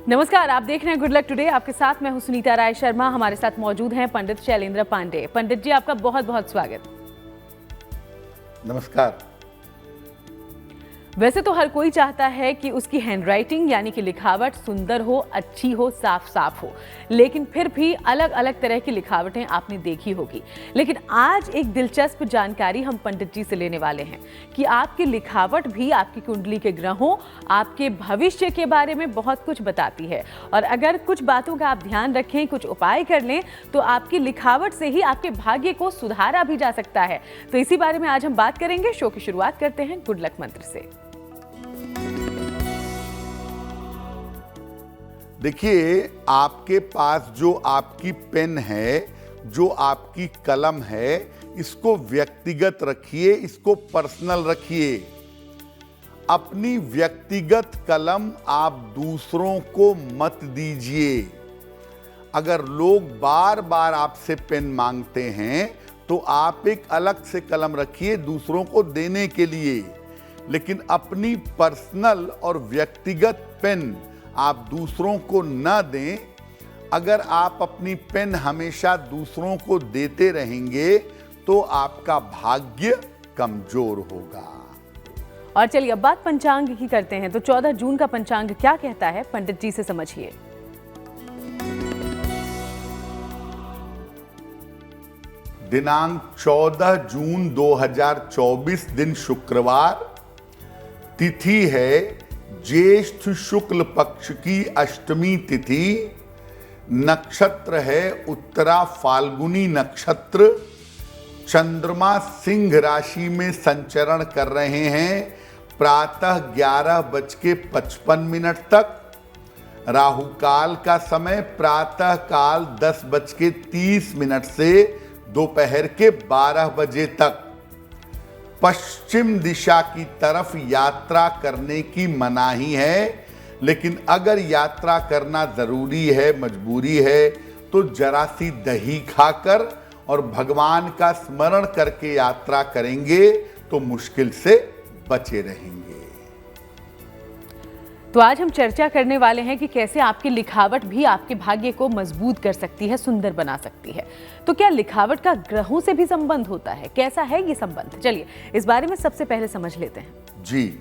नमस्कार, आप देख रहे हैं गुड लक टुडे। आपके साथ मैं हूं सुनीता राय शर्मा। हमारे साथ मौजूद हैं पंडित शैलेंद्र पांडे। पंडित जी, आपका बहुत बहुत स्वागत। नमस्कार। वैसे तो हर कोई चाहता है कि उसकी हैंडराइटिंग यानी कि लिखावट सुंदर हो, अच्छी हो, साफ साफ हो, लेकिन फिर भी अलग अलग तरह की लिखावटें आपने देखी होगी। लेकिन आज एक दिलचस्प जानकारी हम पंडित जी से लेने वाले हैं कि आपकी लिखावट भी आपकी कुंडली के ग्रहों, आपके भविष्य के बारे में बहुत कुछ बताती है। और अगर कुछ बातों का आप ध्यान रखें, कुछ उपाय कर लें, तो आपकी लिखावट से ही आपके भाग्य को सुधारा भी जा सकता है। तो इसी बारे में आज हम बात करेंगे। शो की शुरुआत करते हैं गुड लक मंत्र से। देखिए, आपके पास जो आपकी पेन है, जो आपकी कलम है, इसको व्यक्तिगत रखिए, इसको पर्सनल रखिए। अपनी व्यक्तिगत कलम आप दूसरों को मत दीजिए। अगर लोग बार बार आपसे पेन मांगते हैं तो आप एक अलग से कलम रखिए दूसरों को देने के लिए, लेकिन अपनी पर्सनल और व्यक्तिगत पेन आप दूसरों को न दें। अगर आप अपनी पेन हमेशा दूसरों को देते रहेंगे तो आपका भाग्य कमजोर होगा। और चलिए अब बात पंचांग की करते हैं। तो 14 जून का पंचांग क्या कहता है, पंडित जी से समझिए। दिनांक 14 जून 2024, दिन शुक्रवार, तिथि है ज्येष्ठ शुक्ल पक्ष की अष्टमी तिथि, नक्षत्र है उत्तरा फाल्गुनी नक्षत्र, चंद्रमा सिंह राशि में संचरण कर रहे हैं प्रातः 11:55 तक। राहु काल का समय प्रातः काल 10:30 से दोपहर के 12 बजे तक। पश्चिम दिशा की तरफ यात्रा करने की मनाही है, लेकिन अगर यात्रा करना जरूरी है, मजबूरी है, तो जरा सी दही खाकर और भगवान का स्मरण करके यात्रा करेंगे तो मुश्किल से बचे रहेंगे। तो आज हम चर्चा करने वाले हैं कि कैसे आपकी लिखावट भी आपके भाग्य को मजबूत कर सकती है, सुंदर बना सकती है। तो क्या लिखावट का ग्रहों से भी संबंध होता है? कैसा है ये संबंध? चलिए इस बारे में सबसे पहले समझ लेते हैं। जी,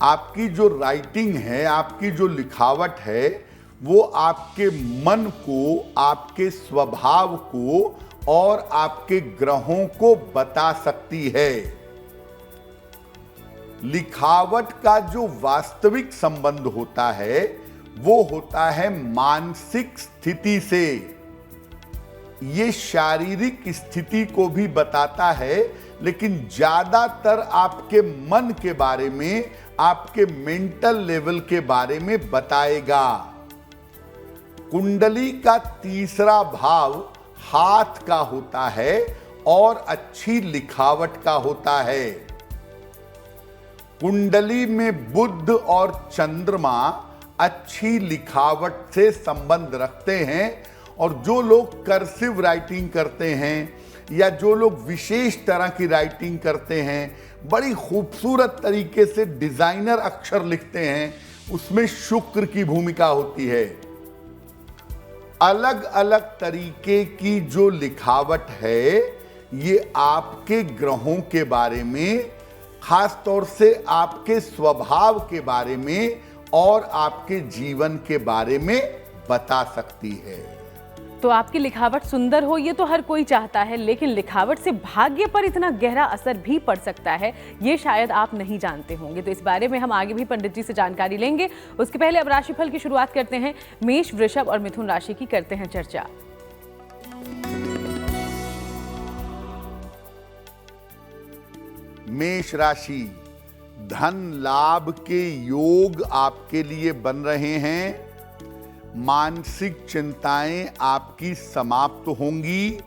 आपकी जो राइटिंग है, आपकी जो लिखावट है, वो आपके मन को, आपके स्वभाव को और आपके ग्रहों को बता सकती है। लिखावट का जो वास्तविक संबंध होता है वो होता है मानसिक स्थिति से। ये शारीरिक स्थिति को भी बताता है, लेकिन ज्यादातर आपके मन के बारे में, आपके मेंटल लेवल के बारे में बताएगा। कुंडली का तीसरा भाव हाथ का होता है और अच्छी लिखावट का होता है। कुंडली में बुध और चंद्रमा अच्छी लिखावट से संबंध रखते हैं, और जो लोग कर्सिव राइटिंग करते हैं या जो लोग विशेष तरह की राइटिंग करते हैं, बड़ी खूबसूरत तरीके से डिजाइनर अक्षर लिखते हैं, उसमें शुक्र की भूमिका होती है। अलग अलग तरीके की जो लिखावट है, ये आपके ग्रहों के बारे में, खास तौर से आपके स्वभाव के बारे में और आपके जीवन के बारे में बता सकती है। तो आपकी लिखावट सुंदर हो ये तो हर कोई चाहता है, लेकिन लिखावट से भाग्य पर इतना गहरा असर भी पड़ सकता है, ये शायद आप नहीं जानते होंगे। तो इस बारे में हम आगे भी पंडित जी से जानकारी लेंगे। उसके पहले अब राशिफल की शुरुआत करते हैं। मेष, वृषभ और मिथुन राशि की करते हैं चर्चा। मेष राशि, धन लाभ के योग आपके लिए बन रहे हैं। मानसिक चिंताएं आपकी समाप्त होंगी,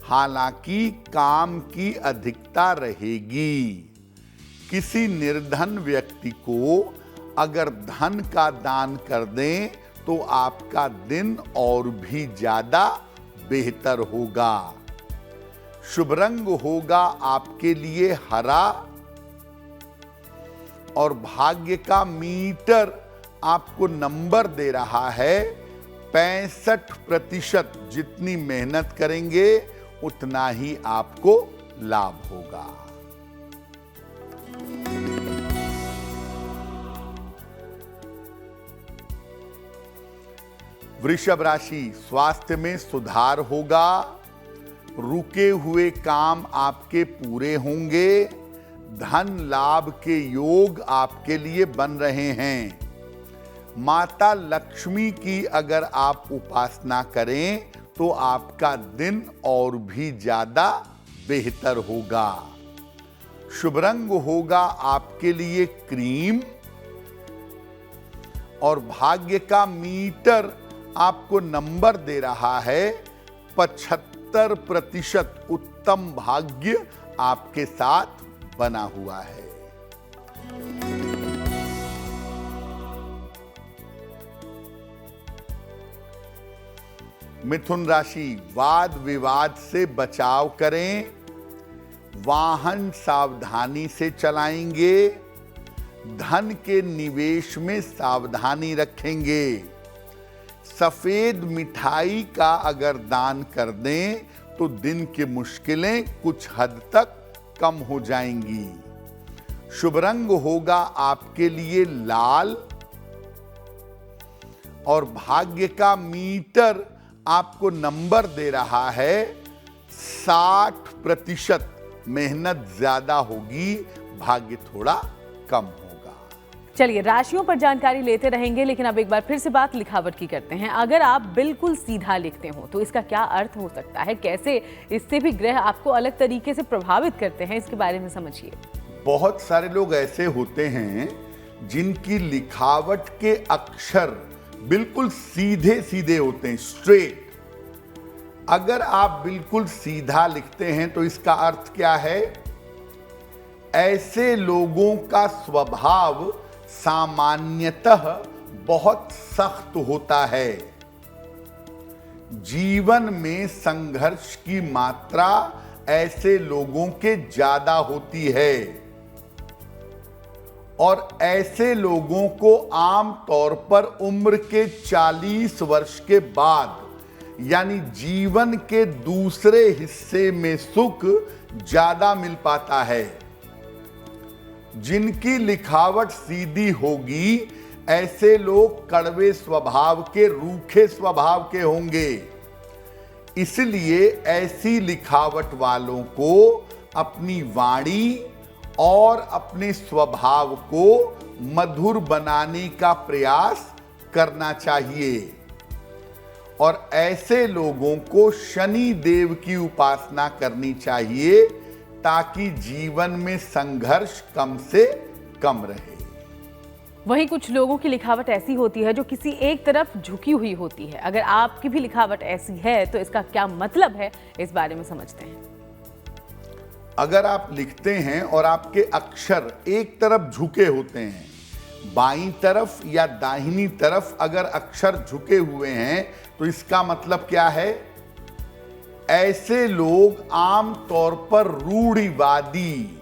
हालांकि काम की अधिकता रहेगी। किसी निर्धन व्यक्ति को अगर धन का दान कर दें तो आपका दिन और भी ज्यादा बेहतर होगा। शुभ रंग होगा आपके लिए हरा और भाग्य का मीटर आपको नंबर दे रहा है 65%। जितनी मेहनत करेंगे उतना ही आपको लाभ होगा। वृषभ राशि, स्वास्थ्य में सुधार होगा। रुके हुए काम आपके पूरे होंगे। धन लाभ के योग आपके लिए बन रहे हैं। माता लक्ष्मी की अगर आप उपासना करें तो आपका दिन और भी ज्यादा बेहतर होगा। शुभ रंग होगा आपके लिए क्रीम। और भाग्य का मीटर आपको नंबर दे रहा है 75%। उत्तम भाग्य आपके साथ बना हुआ है। मिथुन राशि, वाद विवाद से बचाव करें। वाहन सावधानी से चलाएंगे। धन के निवेश में सावधानी रखेंगे। सफेद मिठाई का अगर दान कर दें तो दिन की मुश्किलें कुछ हद तक कम हो जाएंगी। शुभ रंग होगा आपके लिए लाल। और भाग्य का मीटर आपको नंबर दे रहा है 60%। मेहनत ज्यादा होगी, भाग्य थोड़ा कम होगा। चलिए, राशियों पर जानकारी लेते रहेंगे, लेकिन अब एक बार फिर से बात लिखावट की करते हैं। अगर आप बिल्कुल सीधा लिखते हो तो इसका क्या अर्थ हो सकता है? कैसे इससे भी ग्रह आपको अलग तरीके से प्रभावित करते हैं, इसके बारे में समझिए। बहुत सारे लोग ऐसे होते हैं जिनकी लिखावट के अक्षर बिल्कुल सीधे सीधे होते हैं, स्ट्रेट। अगर आप बिल्कुल सीधा लिखते हैं तो इसका अर्थ क्या है? ऐसे लोगों का स्वभाव सामान्यतः बहुत सख्त होता है। जीवन में संघर्ष की मात्रा ऐसे लोगों के ज्यादा होती है। और ऐसे लोगों को आम तौर पर उम्र के 40 वर्ष के बाद, यानी जीवन के दूसरे हिस्से में सुख ज्यादा मिल पाता है। जिनकी लिखावट सीधी होगी ऐसे लोग कड़वे स्वभाव के, रूखे स्वभाव के होंगे। इसलिए ऐसी लिखावट वालों को अपनी वाणी और अपने स्वभाव को मधुर बनाने का प्रयास करना चाहिए। और ऐसे लोगों को शनि देव की उपासना करनी चाहिए ताकि जीवन में संघर्ष कम से कम रहे। वहीं कुछ लोगों की लिखावट ऐसी होती है जो किसी एक तरफ झुकी हुई होती है। अगर आपकी भी लिखावट ऐसी है तो इसका क्या मतलब है, इस बारे में समझते हैं। अगर आप लिखते हैं और आपके अक्षर एक तरफ झुके होते हैं, बाईं तरफ या दाहिनी तरफ अगर अक्षर झुके हुए हैं तो इसका मतलब क्या है? ऐसे लोग आम तौर पर रूढ़िवादी,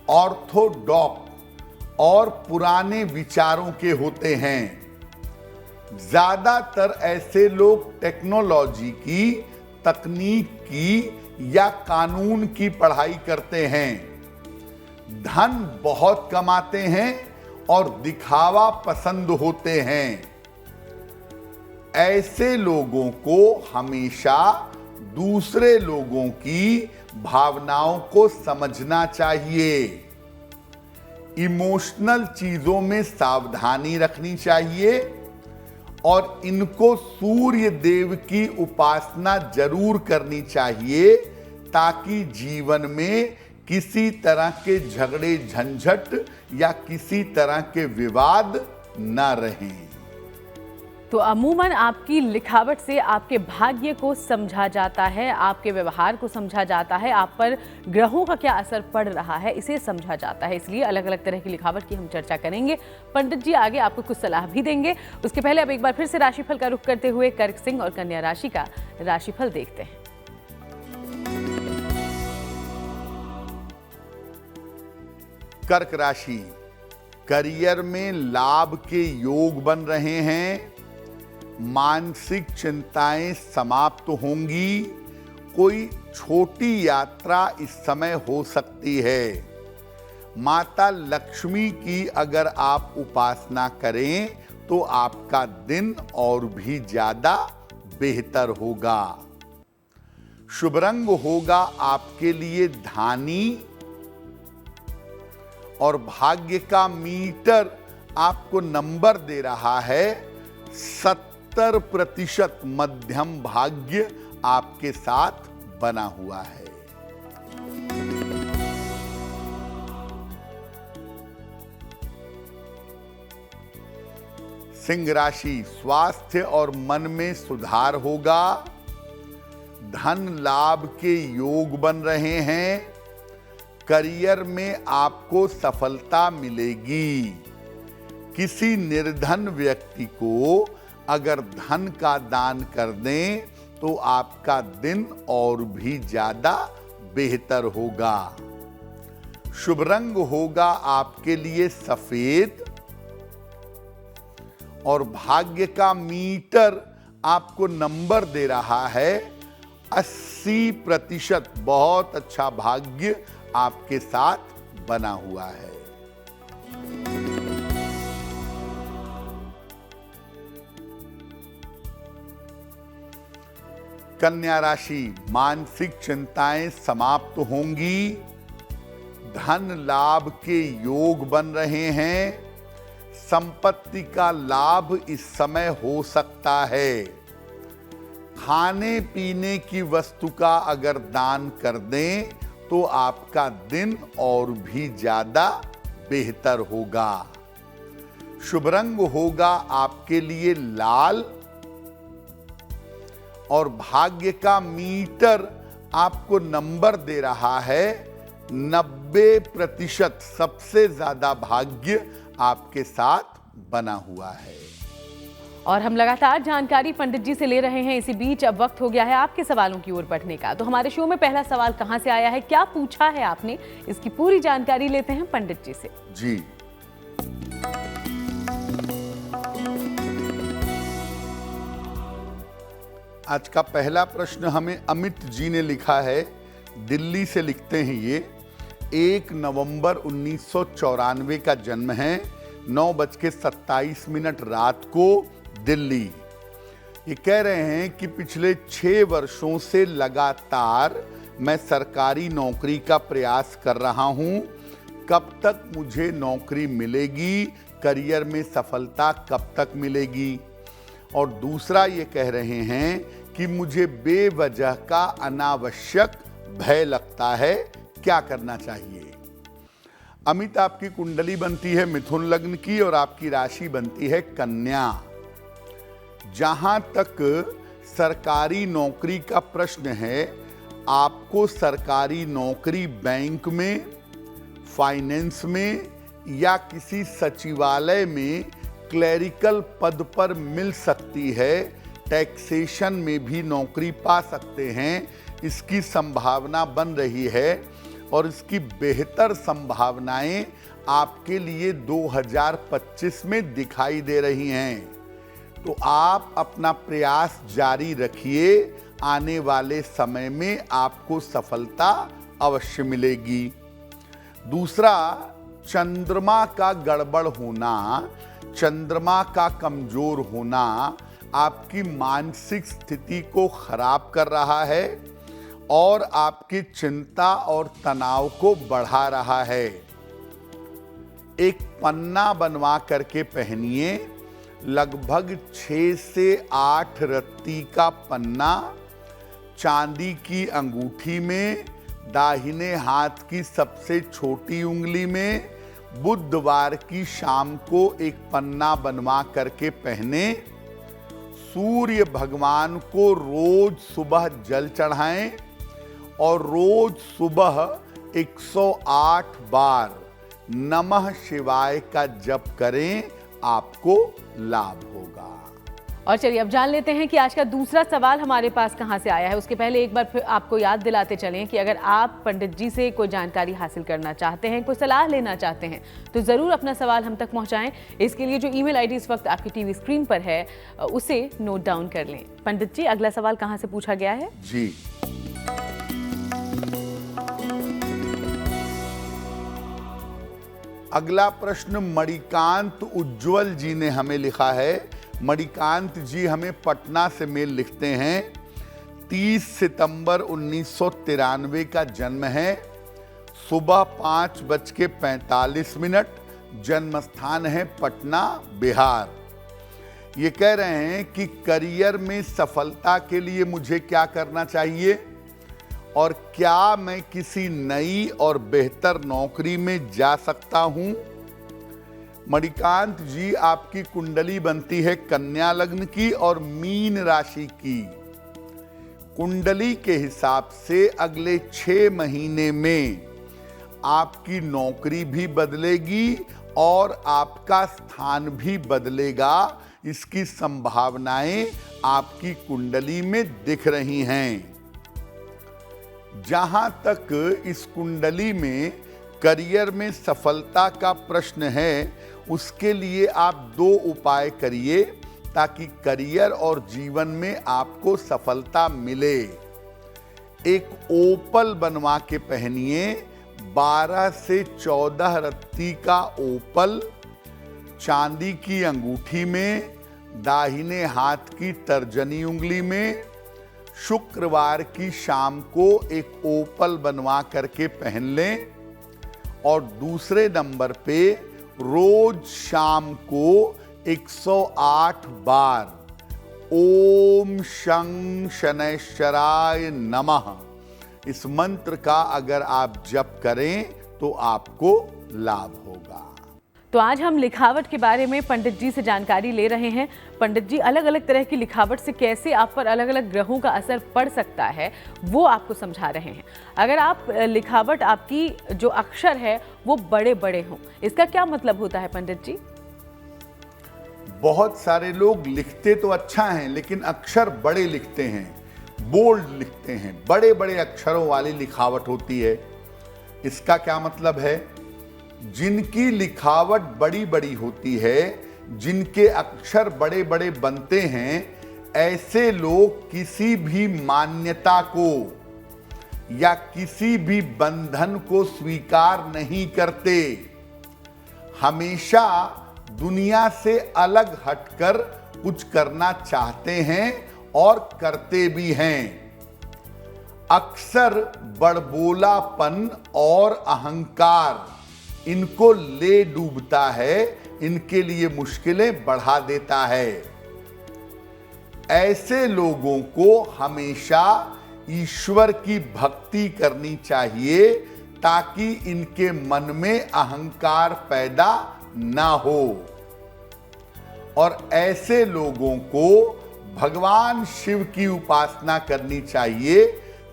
ऑर्थोडॉक्स और पुराने विचारों के होते हैं। ज्यादातर ऐसे लोग टेक्नोलॉजी की, तकनीक की या कानून की पढ़ाई करते हैं। धन बहुत कमाते हैं और दिखावा पसंद होते हैं। ऐसे लोगों को हमेशा दूसरे लोगों की भावनाओं को समझना चाहिए। इमोशनल चीजों में सावधानी रखनी चाहिए और इनको सूर्य देव की उपासना जरूर करनी चाहिए ताकि जीवन में किसी तरह के झगड़े झंझट या किसी तरह के विवाद न रहें। तो अमूमन आपकी लिखावट से आपके भाग्य को समझा जाता है, आपके व्यवहार को समझा जाता है, आप पर ग्रहों का क्या असर पड़ रहा है इसे समझा जाता है। इसलिए अलग अलग तरह की लिखावट की हम चर्चा करेंगे। पंडित जी आगे आपको कुछ सलाह भी देंगे। उसके पहले अब एक बार फिर से राशिफल का रुख करते हुए कर्क सिंह और कन्या राशि का राशिफल देखते हैं। कर्क राशि, करियर में लाभ के योग बन रहे हैं, मानसिक चिंताएं समाप्त होंगी, कोई छोटी यात्रा इस समय हो सकती है। माता लक्ष्मी की अगर आप उपासना करें तो आपका दिन और भी ज्यादा बेहतर होगा। शुभ रंग होगा आपके लिए धानी और भाग्य का मीटर आपको नंबर दे रहा है 70% मध्यम भाग्य आपके साथ बना हुआ है। सिंह राशि, स्वास्थ्य और मन में सुधार होगा, धन लाभ के योग बन रहे हैं, करियर में आपको सफलता मिलेगी। किसी निर्धन व्यक्ति को अगर धन का दान कर दें तो आपका दिन और भी ज्यादा बेहतर होगा। शुभ रंग होगा आपके लिए सफेद और भाग्य का मीटर आपको नंबर दे रहा है 80%। बहुत अच्छा भाग्य आपके साथ बना हुआ है। कन्या राशि, मानसिक चिंताएं समाप्त होंगी, धन लाभ के योग बन रहे हैं, संपत्ति का लाभ इस समय हो सकता है। खाने पीने की वस्तु का अगर दान कर दें तो आपका दिन और भी ज्यादा बेहतर होगा। शुभ रंग होगा आपके लिए लाल और भाग्य का मीटर आपको नंबर दे रहा है 90%। सबसे ज्यादा भाग्य आपके साथ बना हुआ है। और हम लगातार जानकारी पंडित जी से ले रहे हैं। इसी बीच अब वक्त हो गया है आपके सवालों की ओर बढ़ने का। तो हमारे शो में पहला सवाल कहां से आया है, क्या पूछा है आपने, इसकी पूरी जानकारी लेते हैं पंडित जी से। जी, आज का पहला प्रश्न हमें अमित जी ने लिखा है, दिल्ली से लिखते हैं ये। 1 नवंबर 1994 का जन्म है, 9:27 रात को, दिल्ली। ये कह रहे हैं कि पिछले 6 वर्षों से लगातार मैं सरकारी नौकरी का प्रयास कर रहा हूं। कब तक मुझे नौकरी मिलेगी, करियर में सफलता कब तक मिलेगी। और दूसरा ये कह रहे हैं कि मुझे बेवजह का अनावश्यक भय लगता है, क्या करना चाहिए। अमित, आपकी कुंडली बनती है मिथुन लग्न की और आपकी राशि बनती है कन्या। जहां तक सरकारी नौकरी का प्रश्न है, आपको सरकारी नौकरी बैंक में, फाइनेंस में या किसी सचिवालय में क्लरिकल पद पर मिल सकती है। टैक्सेशन में भी नौकरी पा सकते हैं, इसकी संभावना बन रही है और इसकी बेहतर संभावनाएं आपके लिए 2025 में दिखाई दे रही हैं। तो आप अपना प्रयास जारी रखिए, आने वाले समय में आपको सफलता अवश्य मिलेगी। दूसरा, चंद्रमा का गड़बड़ होना, चंद्रमा का कमजोर होना आपकी मानसिक स्थिति को खराब कर रहा है और आपकी चिंता और तनाव को बढ़ा रहा है। एक पन्ना बनवा करके पहनिए, लगभग 6 से 8 रत्ती का पन्ना, चांदी की अंगूठी में, दाहिने हाथ की सबसे छोटी उंगली में, बुधवार की शाम को एक पन्ना बनवा करके पहने। सूर्य भगवान को रोज सुबह जल चढ़ाएं और रोज सुबह 108 बार नमः शिवाय का जप करें, आपको लाभ होगा। और चलिए अब जान लेते हैं कि आज का दूसरा सवाल हमारे पास कहां से आया है। उसके पहले एक बार फिर आपको याद दिलाते चलें कि अगर आप पंडित जी से कोई जानकारी हासिल करना चाहते हैं, कोई सलाह लेना चाहते हैं, तो ज़रूर अपना सवाल हम तक पहुंचाएं। इसके लिए जो ईमेल आईडी इस वक्त आपकी टीवी स्क्रीन पर है उसे नोट डाउन कर लें। पंडित जी, अगला सवाल कहां से पूछा गया है? जी, अगला प्रश्न मणिकांत उज्जवल जी ने हमें लिखा है। मणिकांत जी हमें पटना से मेल लिखते हैं। 30 सितंबर 1993 का जन्म है। सुबह 5:45, जन्म स्थान है पटना, बिहार। ये कह रहे हैं कि करियर में सफलता के लिए मुझे क्या करना चाहिए और क्या मैं किसी नई और बेहतर नौकरी में जा सकता हूं। मणिकांत जी, आपकी कुंडली बनती है कन्या लग्न की और मीन राशि की। कुंडली के हिसाब से अगले 6 महीने में आपकी नौकरी भी बदलेगी और आपका स्थान भी बदलेगा। इसकी संभावनाएं आपकी कुंडली में दिख रही हैं। जहां तक इस कुंडली में करियर में सफलता का प्रश्न है, उसके लिए आप 2 उपाय करिए ताकि करियर और जीवन में आपको सफलता मिले। एक ओपल बनवा के पहनिए, 12 से 14 रत्ती का ओपल, चांदी की अंगूठी में, दाहिने हाथ की तर्जनी उंगली में। शुक्रवार की शाम को एक ओपल बनवा करके पहन लें और दूसरे नंबर पे रोज शाम को 108 बार ओम शं शनैश्चराय नमः इस मंत्र का अगर आप जप करें तो आपको लाभ होगा। तो आज हम लिखावट के बारे में पंडित जी से जानकारी ले रहे हैं। पंडित जी अलग अलग तरह की लिखावट से कैसे आप पर अलग अलग ग्रहों का असर पड़ सकता है वो आपको समझा रहे हैं। अगर आप लिखावट, आपकी जो अक्षर है वो बड़े बड़े हों, इसका क्या मतलब होता है पंडित जी? बहुत सारे लोग लिखते तो अच्छा हैं लेकिन अक्षर बड़े लिखते हैं, बोल्ड लिखते हैं, बड़े बड़े अक्षरों वाली लिखावट होती है। इसका क्या मतलब है? जिनकी लिखावट बड़ी बड़ी होती है, जिनके अक्षर बड़े बड़े बनते हैं, ऐसे लोग किसी भी मान्यता को या किसी भी बंधन को स्वीकार नहीं करते। हमेशा दुनिया से अलग हटकर कुछ करना चाहते हैं और करते भी हैं। अक्सर बड़बोलापन और अहंकार इनको ले डूबता है, इनके लिए मुश्किलें बढ़ा देता है। ऐसे लोगों को हमेशा ईश्वर की भक्ति करनी चाहिए ताकि इनके मन में अहंकार पैदा ना हो। और ऐसे लोगों को भगवान शिव की उपासना करनी चाहिए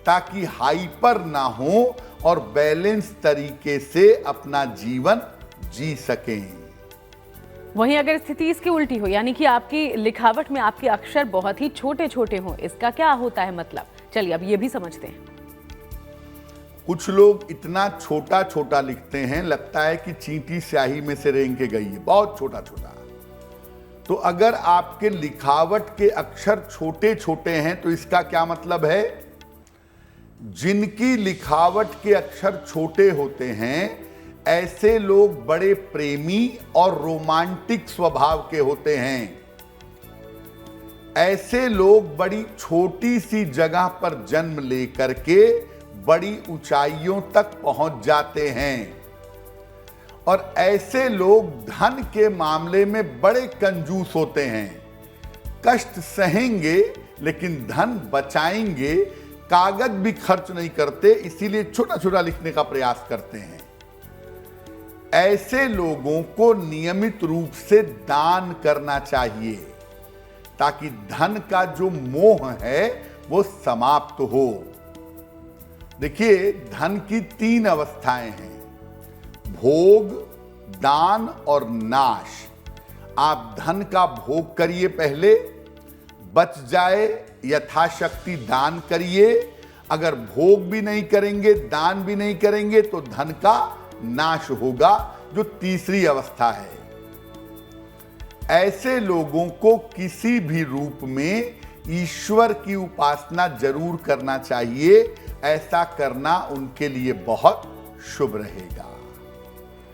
ताकि हाइपर ना हो और बैलेंस तरीके से अपना जीवन जी सकें। वहीं अगर स्थिति इसकी उल्टी हो, यानी कि आपकी लिखावट में आपके अक्षर बहुत ही छोटे छोटे हों, इसका क्या होता है मतलब? चलिए अब ये भी समझते हैं। कुछ लोग इतना छोटा छोटा लिखते हैं, लगता है कि चींटी स्याही में से रेंग के गई है, बहुत छोटा छोटा। तो अगर आपके लिखावट के अक्षर छोटे छोटे हैं तो इसका क्या मतलब है? जिनकी लिखावट के अक्षर छोटे होते हैं, ऐसे लोग बड़े प्रेमी और रोमांटिक स्वभाव के होते हैं। ऐसे लोग बड़ी छोटी सी जगह पर जन्म लेकर के बड़ी ऊंचाइयों तक पहुंच जाते हैं। और ऐसे लोग धन के मामले में बड़े कंजूस होते हैं। कष्ट सहेंगे लेकिन धन बचाएंगे, कागज भी खर्च नहीं करते, इसीलिए छोटा छोटा लिखने का प्रयास करते हैं। ऐसे लोगों को नियमित रूप से दान करना चाहिए ताकि धन का जो मोह है वो समाप्त हो। देखिए, धन की 3 अवस्थाएं हैं, भोग, दान और नाश। आप धन का भोग करिए पहले, बच जाए यथाशक्ति दान करिए। अगर भोग भी नहीं करेंगे, दान भी नहीं करेंगे तो धन का नाश होगा, जो तीसरी अवस्था है। ऐसे लोगों को किसी भी रूप में ईश्वर की उपासना जरूर करना चाहिए। ऐसा करना उनके लिए बहुत शुभ रहेगा।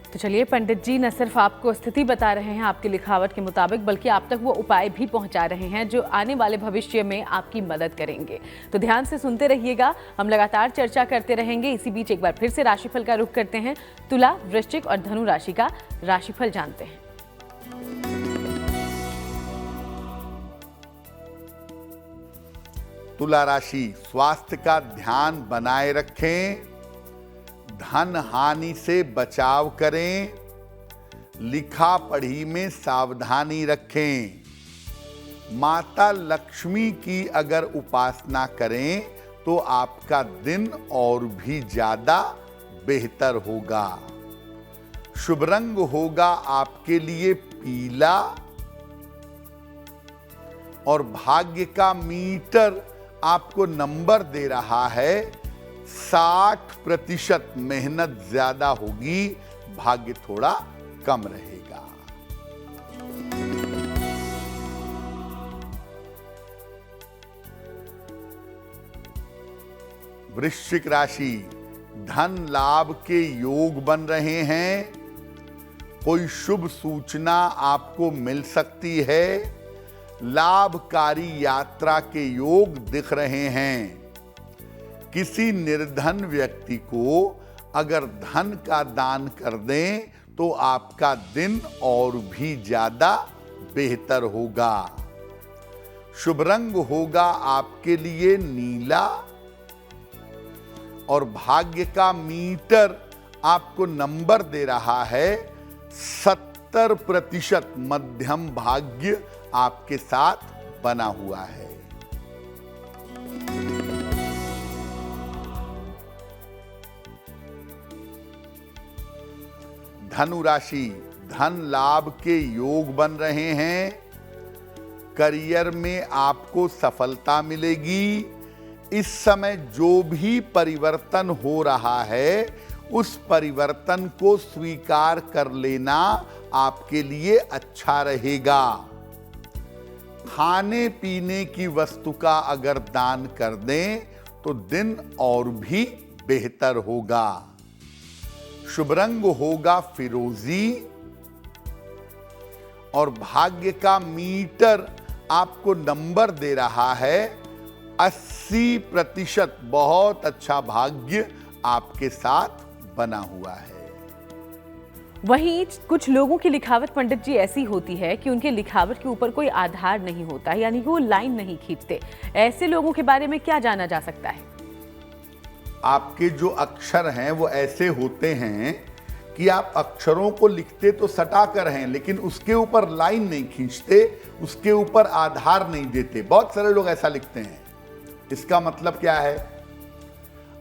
तो चलिए, पंडित जी न सिर्फ आपको स्थिति बता रहे हैं आपकी लिखावट के मुताबिक, बल्कि आप तक वो उपाय भी पहुंचा रहे हैं जो आने वाले भविष्य में आपकी मदद करेंगे। तो ध्यान से सुनते रहिएगा, हम लगातार चर्चा करते रहेंगे। इसी बीच एक बार फिर से राशिफल का रुख करते हैं। तुला, वृश्चिक और धनु राशि का राशिफल जानते हैं। तुला राशि, स्वास्थ्य का ध्यान बनाए रखें, धन हानि से बचाव करें, लिखा पढ़ी में सावधानी रखें। माता लक्ष्मी की अगर उपासना करें तो आपका दिन और भी ज्यादा बेहतर होगा। शुभ रंग होगा आपके लिए पीला और भाग्य का मीटर आपको नंबर दे रहा है 60%। मेहनत ज्यादा होगी, भाग्य थोड़ा कम रहेगा। वृश्चिक राशि, धन लाभ के योग बन रहे हैं। कोई शुभ सूचना आपको मिल सकती है। लाभकारी यात्रा के योग दिख रहे हैं। किसी निर्धन व्यक्ति को अगर धन का दान कर दें तो आपका दिन और भी ज्यादा बेहतर होगा। शुभ रंग होगा आपके लिए नीला और भाग्य का मीटर आपको नंबर दे रहा है 70%। मध्यम भाग्य आपके साथ बना हुआ है। धनु राशि, धन लाभ के योग बन रहे हैं। करियर में आपको सफलता मिलेगी। इस समय जो भी परिवर्तन हो रहा है उस परिवर्तन को स्वीकार कर लेना आपके लिए अच्छा रहेगा। खाने पीने की वस्तु का अगर दान कर दें तो दिन और भी बेहतर होगा। शुभ रंग होगा फिरोजी और भाग्य का मीटर आपको नंबर दे रहा है 80%। बहुत अच्छा भाग्य आपके साथ बना हुआ है। वहीं कुछ लोगों की लिखावट पंडित जी ऐसी होती है कि उनके लिखावट के ऊपर कोई आधार नहीं होता, यानी कि वो लाइन नहीं खींचते। ऐसे लोगों के बारे में क्या जाना जा सकता है? आपके जो अक्षर हैं वो ऐसे होते हैं कि आप अक्षरों को लिखते तो सटा कर हैं, लेकिन उसके ऊपर लाइन नहीं खींचते, उसके ऊपर आधार नहीं देते। बहुत सारे लोग ऐसा लिखते हैं। इसका मतलब क्या है?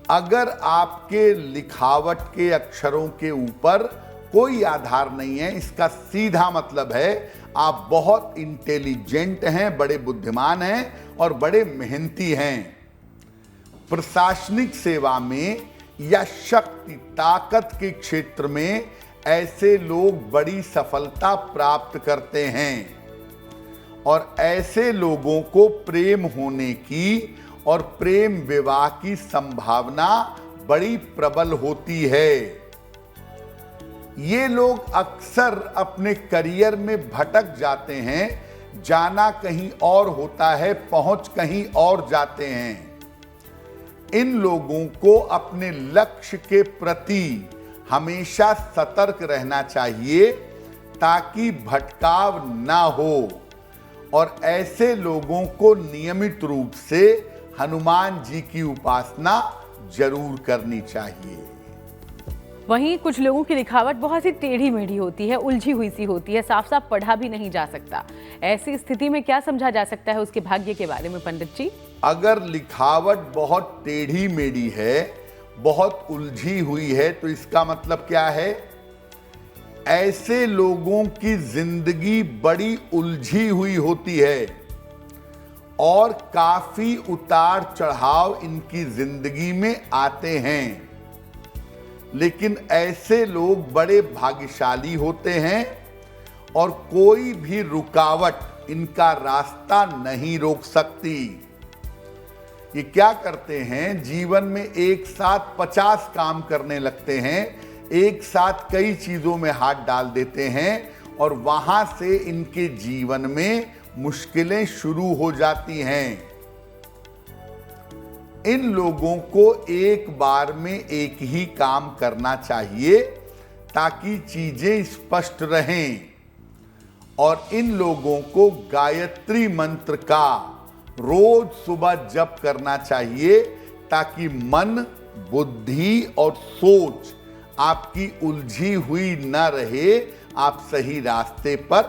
अगर आपके लिखावट के अक्षरों के ऊपर कोई आधार नहीं है, इसका सीधा मतलब है आप बहुत इंटेलिजेंट हैं, बड़े बुद्धिमान हैं और बड़े मेहनती हैं। प्रशासनिक सेवा में या शक्ति ताकत के क्षेत्र में ऐसे लोग बड़ी सफलता प्राप्त करते हैं और ऐसे लोगों को प्रेम होने की और प्रेम विवाह की संभावना बड़ी प्रबल होती है। ये लोग अक्सर अपने करियर में भटक जाते हैं, जाना कहीं और होता है, पहुंच कहीं और जाते हैं। इन लोगों को अपने लक्ष्य के प्रति हमेशा सतर्क रहना चाहिए ताकि भटकाव ना हो और ऐसे लोगों को नियमित रूप से हनुमान जी की उपासना जरूर करनी चाहिए। वहीं कुछ लोगों की लिखावट बहुत ही टेढ़ी मेढ़ी होती है, उलझी हुई सी होती है, साफ साफ पढ़ा भी नहीं जा सकता। ऐसी स्थिति में क्या समझा जा सकता है उसके भाग्य के बारे में पंडित जी? अगर लिखावट बहुत टेढ़ी मेढ़ी है, बहुत उलझी हुई है, तो इसका मतलब क्या है? ऐसे लोगों की जिंदगी बड़ी उलझी हुई होती है और काफी उतार चढ़ाव इनकी जिंदगी में आते हैं, लेकिन ऐसे लोग बड़े भाग्यशाली होते हैं और कोई भी रुकावट इनका रास्ता नहीं रोक सकती। ये क्या करते हैं, जीवन में एक साथ 50 काम करने लगते हैं, एक साथ कई चीजों में हाथ डाल देते हैं और वहां से इनके जीवन में मुश्किलें शुरू हो जाती हैं। इन लोगों को एक बार में एक ही काम करना चाहिए ताकि चीजें स्पष्ट रहें, और इन लोगों को गायत्री मंत्र का रोज सुबह जप करना चाहिए ताकि मन, बुद्धि और सोच आपकी उलझी हुई न रहे, आप सही रास्ते पर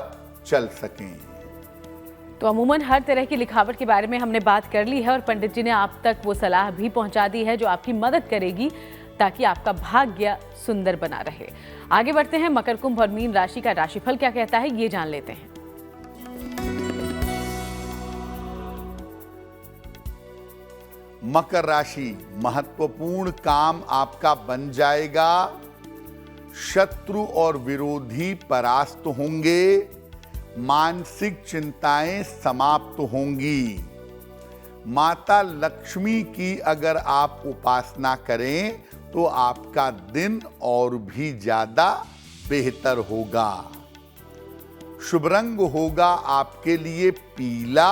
चल सकें। तो अमूमन हर तरह की लिखावट के बारे में हमने बात कर ली है और पंडित जी ने आप तक वो सलाह भी पहुंचा दी है जो आपकी मदद करेगी ताकि आपका भाग्य सुंदर बना रहे। आगे बढ़ते हैं, मकर, कुंभ और मीन राशि का राशिफल क्या कहता है ये जान लेते हैं। मकर राशि, महत्वपूर्ण काम आपका बन जाएगा, शत्रु और विरोधी परास्त होंगे, मानसिक चिंताएं समाप्त होंगी। माता लक्ष्मी की अगर आप उपासना करें तो आपका दिन और भी ज्यादा बेहतर होगा। शुभ रंग होगा आपके लिए पीला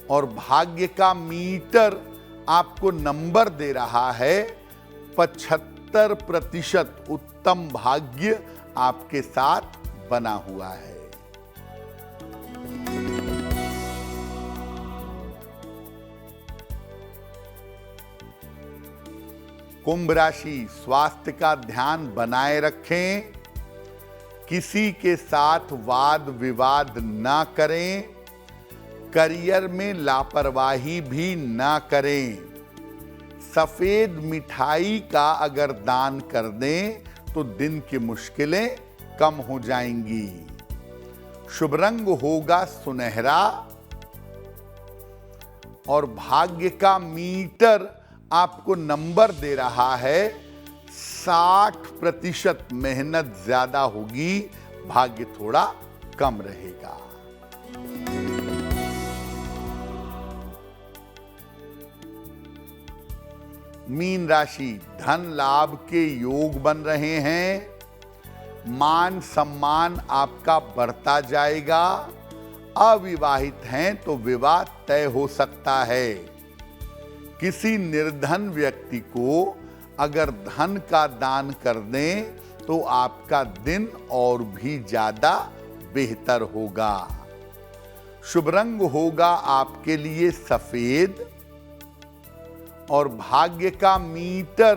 और भाग्य का मीटर आपको नंबर दे रहा है 75% उत्तम भाग्य आपके साथ बना हुआ है। कुंभ राशि, स्वास्थ्य का ध्यान बनाए रखें, किसी के साथ वाद विवाद ना करें, करियर में लापरवाही भी ना करें। सफेद मिठाई का अगर दान कर दें तो दिन की मुश्किलें कम हो जाएंगी। शुभ रंग होगा सुनहरा और भाग्य का मीटर आपको नंबर दे रहा है 60%। मेहनत ज्यादा होगी, भाग्य थोड़ा कम रहेगा। मीन राशि, धन लाभ के योग बन रहे हैं, मान सम्मान आपका बढ़ता जाएगा। अविवाहित हैं तो विवाह तय हो सकता है। किसी निर्धन व्यक्ति को अगर धन का दान कर दें तो आपका दिन और भी ज्यादा बेहतर होगा। शुभ रंग होगा आपके लिए सफेद और भाग्य का मीटर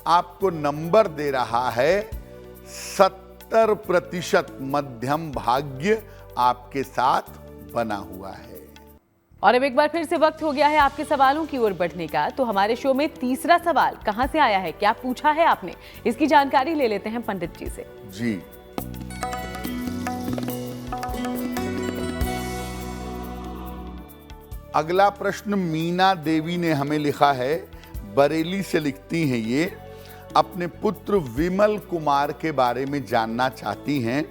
आपको नंबर दे रहा है 70%। मध्यम भाग्य आपके साथ बना हुआ है। और अब एक बार फिर से वक्त हो गया है आपके सवालों की ओर बढ़ने का। तो हमारे शो में तीसरा सवाल कहां से आया है, क्या पूछा है आपने, इसकी जानकारी ले लेते हैं पंडित जी से। जी, अगला प्रश्न मीना देवी ने हमें लिखा है, बरेली से लिखती हैं ये, अपने पुत्र विमल कुमार के बारे में जानना चाहती हैं।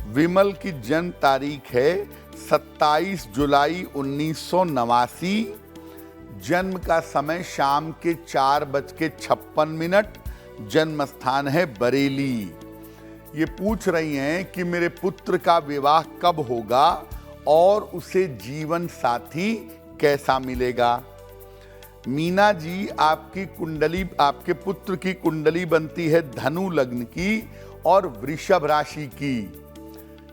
विमल की जन्म तारीख है 27 जुलाई 1989। जन्म का समय शाम के 4:56। जन्म स्थान है बरेली। ये पूछ रही हैं कि मेरे पुत्र का विवाह कब होगा और उसे जीवन साथी कैसा मिलेगा। मीना जी, आपकी कुंडली, आपके पुत्र की कुंडली बनती है धनु लग्न की और वृषभ राशि की।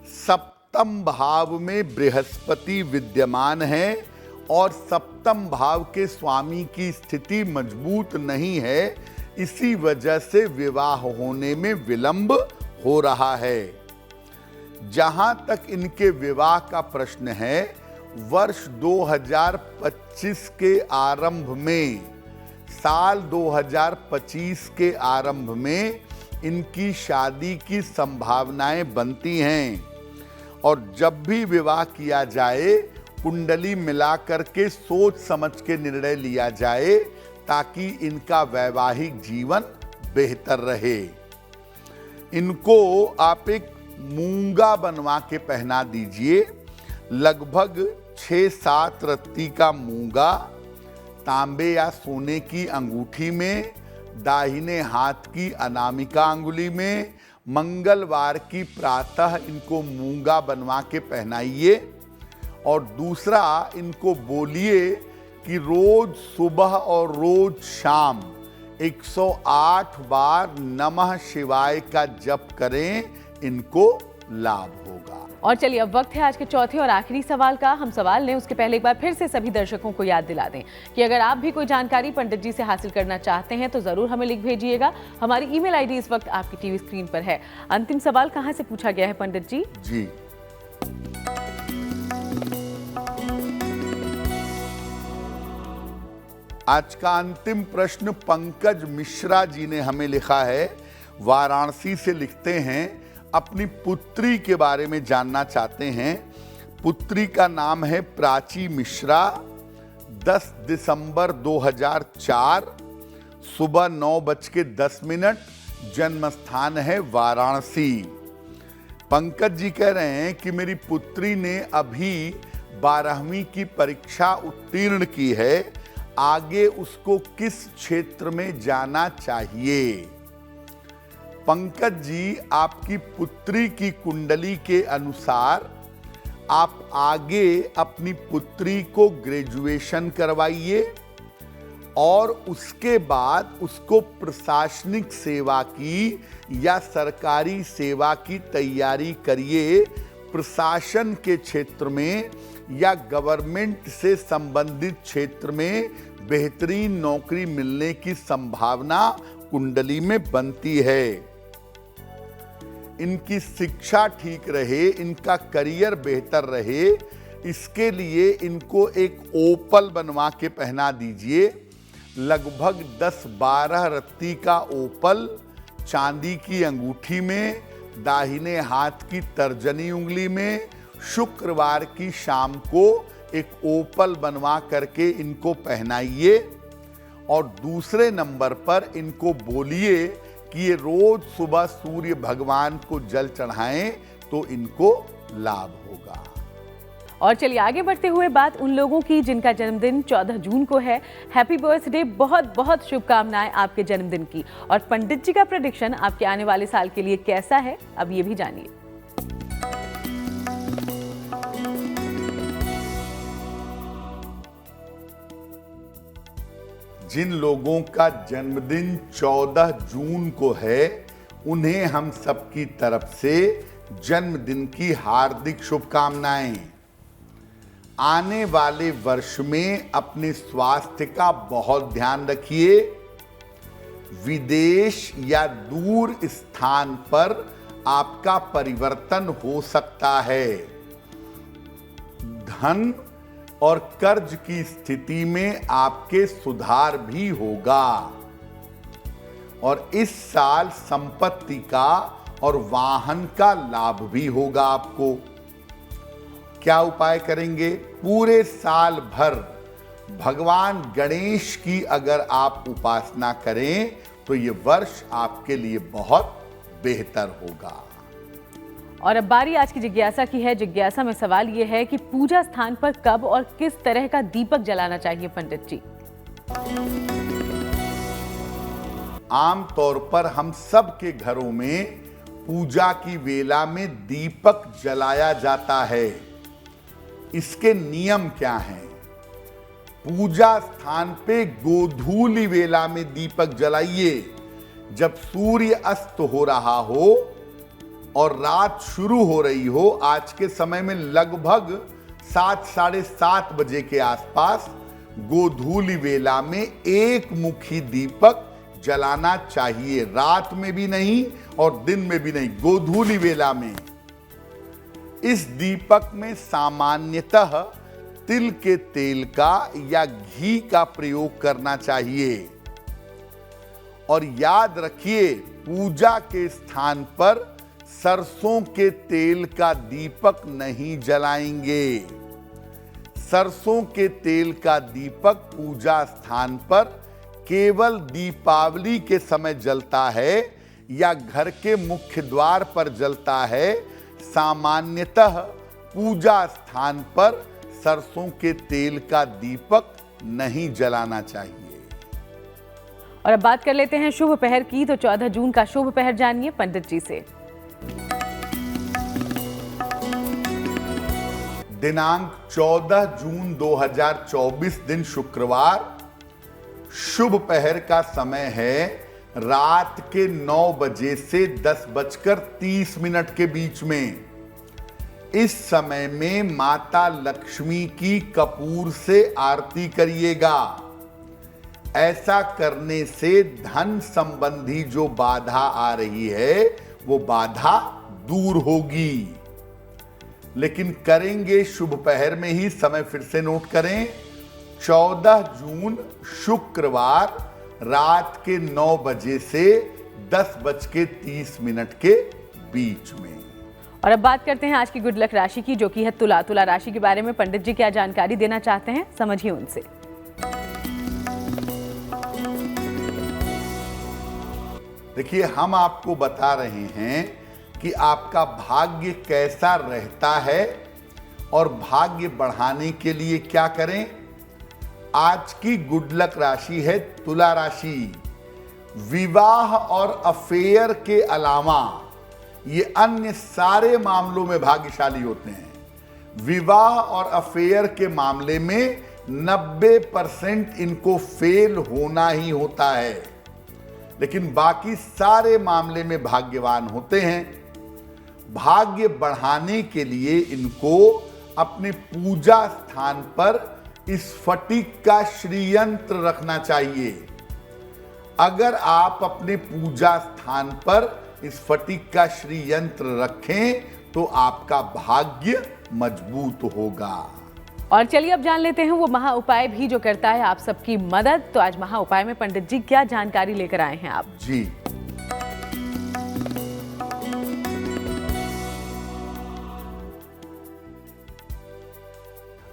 सप्तम भाव में बृहस्पति विद्यमान है और सप्तम भाव के स्वामी की स्थिति मजबूत नहीं है, इसी वजह से विवाह होने में विलंब हो रहा है। जहां तक इनके विवाह का प्रश्न है, वर्ष 2025 के आरंभ में, साल 2025 के आरंभ में इनकी शादी की संभावनाएं बनती हैं और जब भी विवाह किया जाए कुंडली मिला करके सोच समझ के निर्णय लिया जाए ताकि इनका वैवाहिक जीवन बेहतर रहे। इनको आप एक मूंगा बनवा के पहना दीजिए, लगभग 6-7 रत्ती का मूंगा तांबे या सोने की अंगूठी में, दाहिने हाथ की अनामिका अंगुली में। मंगलवार की प्रातः इनको मूंगा बनवा के पहनाइए और दूसरा इनको बोलिए कि रोज सुबह और रोज शाम 108 बार नमः शिवाय का जप करें, इनको लाभ होगा। और चलिए अब वक्त है आज के चौथे और आखिरी सवाल का। हम सवाल लें उसके पहले एक बार फिर से सभी दर्शकों को याद दिला दें कि अगर आप भी कोई जानकारी पंडित जी से हासिल करना चाहते हैं तो जरूर हमें लिख भेजिएगा। हमारी ईमेल आईडी इस वक्त आपकी टीवी स्क्रीन पर है। अंतिम सवाल कहां से पूछा गया है पंडित जी? जी, आज का अंतिम प्रश्न पंकज मिश्रा जी ने हमें लिखा है, वाराणसी से लिखते हैं, अपनी पुत्री के बारे में जानना चाहते हैं। पुत्री का नाम है प्राची मिश्रा, 10 दिसंबर 2004, सुबह 9:10, जन्म स्थान है वाराणसी। पंकज जी कह रहे हैं कि मेरी पुत्री ने अभी 12वीं की परीक्षा उत्तीर्ण की है, आगे उसको किस क्षेत्र में जाना चाहिए? पंकज जी, आपकी पुत्री की कुंडली के अनुसार आप आगे अपनी पुत्री को ग्रेजुएशन करवाइए और उसके बाद उसको प्रशासनिक सेवा की या सरकारी सेवा की तैयारी करिए। प्रशासन के क्षेत्र में या गवर्नमेंट से संबंधित क्षेत्र में बेहतरीन नौकरी मिलने की संभावना कुंडली में बनती है। इनकी शिक्षा ठीक रहे, इनका करियर बेहतर रहे, इसके लिए इनको एक ओपल बनवा के पहना दीजिए। लगभग 10-12 रत्ती का ओपल चांदी की अंगूठी में, दाहिने हाथ की तर्जनी उंगली में, शुक्रवार की शाम को एक ओपल बनवा करके इनको पहनाइए और दूसरे नंबर पर इनको बोलिए कि ये रोज सुबह सूर्य भगवान को जल चढ़ाएं तो इनको लाभ होगा। और चलिए आगे बढ़ते हुए बात उन लोगों की जिनका जन्मदिन 14 जून को है। हैप्पी बर्थडे, बहुत बहुत शुभकामनाएं आपके जन्मदिन की। और पंडित जी का प्रेडिक्शन आपके आने वाले साल के लिए कैसा है, अब ये भी जानिए। जिन लोगों का जन्मदिन 14 जून को है, उन्हें हम सबकी तरफ से जन्मदिन की हार्दिक शुभकामनाएं। आने वाले वर्ष में अपने स्वास्थ्य का बहुत ध्यान रखिए। विदेश या दूर स्थान पर आपका परिवर्तन हो सकता है। धन और कर्ज की स्थिति में आपके सुधार भी होगा और इस साल संपत्ति का और वाहन का लाभ भी होगा आपको। क्या उपाय करेंगे? पूरे साल भर भगवान गणेश की अगर आप उपासना करें तो ये वर्ष आपके लिए बहुत बेहतर होगा। और अब बारी आज की जिज्ञासा की है। जिज्ञासा में सवाल ये है कि पूजा स्थान पर कब और किस तरह का दीपक जलाना चाहिए पंडित जी? आमतौर पर हम सब के घरों में पूजा की वेला में दीपक जलाया जाता है। इसके नियम क्या हैं? पूजा स्थान पे गोधूली वेला में दीपक जलाइए, जब सूर्य अस्त हो रहा हो और रात शुरू हो रही हो। आज के समय में लगभग 7-7:30 बजे के आसपास गोधूली वेला में एक मुखी दीपक जलाना चाहिए। रात में भी नहीं और दिन में भी नहीं, गोधूली वेला में। इस दीपक में सामान्यतः तिल के तेल का या घी का प्रयोग करना चाहिए। और याद रखिए, पूजा के स्थान पर सरसों के तेल का दीपक नहीं जलाएंगे। सरसों के तेल का दीपक पूजा स्थान पर केवल दीपावली के समय जलता है या घर के मुख्य द्वार पर जलता है। सामान्यतः पूजा स्थान पर सरसों के तेल का दीपक नहीं जलाना चाहिए। और अब बात कर लेते हैं शुभ पहर की। तो 14 जून का शुभ पहर जानिए पंडित जी से। दिनांक 14 जून 2024 दिन शुक्रवार। शुभ पहर का समय है रात के 9 बजे से 10:30 के बीच में। इस समय में माता लक्ष्मी की कपूर से आरती करिएगा। ऐसा करने से धन संबंधी जो बाधा आ रही है वो बाधा दूर होगी। लेकिन करेंगे शुभ पहर में ही। समय फिर से नोट करें, 14 जून शुक्रवार रात के 9 बजे से 10:30 के बीच में। और अब बात करते हैं आज की गुड लक राशि की, जो कि है तुला। तुला राशि के बारे में पंडित जी क्या जानकारी देना चाहते हैं, समझिए उनसे। देखिए, हम आपको बता रहे हैं कि आपका भाग्य कैसा रहता है और भाग्य बढ़ाने के लिए क्या करें। आज की गुड लक राशि है तुला राशि। विवाह और अफेयर के अलावा ये अन्य सारे मामलों में भाग्यशाली होते हैं। विवाह और अफेयर के मामले में 90% इनको फेल होना ही होता है, लेकिन बाकी सारे मामले में भाग्यवान होते हैं। भाग्य बढ़ाने के लिए इनको अपने पूजा स्थान पर स्फटिक का श्रीयंत्र रखना चाहिए। अगर आप अपने पूजा स्थान पर स्फटिक का श्रीयंत्र रखें तो आपका भाग्य मजबूत होगा। और चलिए अब जान लेते हैं वो महा उपाय भी जो करता है आप सबकी मदद। तो आज महा उपाय में पंडित जी क्या जानकारी लेकर आए हैं आप? जी,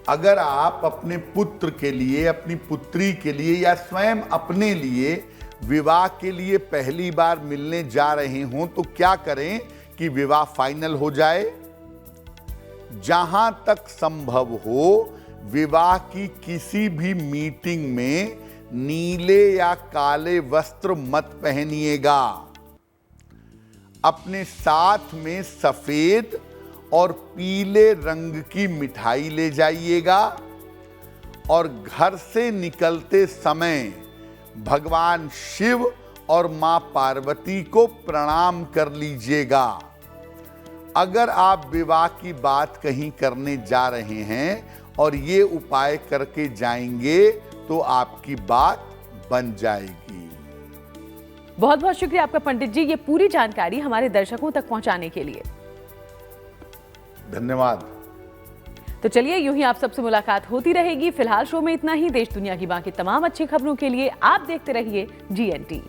अगर आप अपने पुत्र के लिए, अपनी पुत्री के लिए या स्वयं अपने लिए विवाह के लिए पहली बार मिलने जा रहे हों तो क्या करें कि विवाह फाइनल हो जाए। जहां तक संभव हो विवाह की किसी भी मीटिंग में नीले या काले वस्त्र मत पहनिएगा। अपने साथ में सफेद और पीले रंग की मिठाई ले जाइएगा और घर से निकलते समय भगवान शिव और मां पार्वती को प्रणाम कर लीजिएगा। अगर आप विवाह की बात कहीं करने जा रहे हैं और ये उपाय करके जाएंगे तो आपकी बात बन जाएगी। बहुत बहुत शुक्रिया आपका पंडित जी, ये पूरी जानकारी हमारे दर्शकों तक पहुंचाने के लिए। धन्यवाद। तो चलिए यूं ही आप सबसे मुलाकात होती रहेगी। फिलहाल शो में इतना ही। देश दुनिया की बाकी तमाम अच्छी खबरों के लिए आप देखते रहिए GNT।